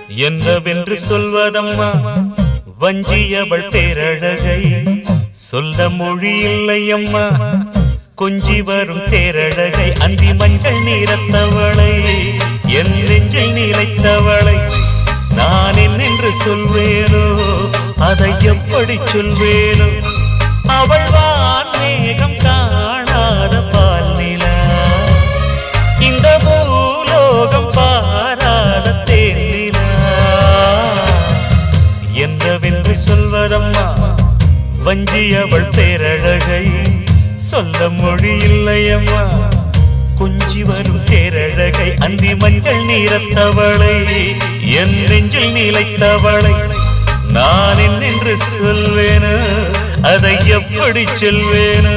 என்னவென்று சொல்வதம்மா வஞ்சியவள் பேரழகை சொல்ல மொழி இல்லையம்மா கொஞ்சி வரும் தேரழகை அந்தி மஞ்சள் நீரத்தவளை என் நெஞ்சில் நிலைத்தவளை நான் என்னென்று சொல்வேனோ அதை எப்படி சொல்வேனோ அவள் வான் மேகம் காணாத பால் நிலா இந்த பூலோகம் பாராத தேன் நிலா என்னவென்று சொல்வதம்மா வஞ்சியவள் பேரழகை சொல்ல மொழி இல்லையம்மா கொஞ்சி வரும் தேரழகை அந்தி மஞ்சள் நீரத்தவளை என் நெஞ்சில் நிலைத்தவளை நான் என்னென்று சொல்வேனோ அதை எப்படி சொல்வேனோ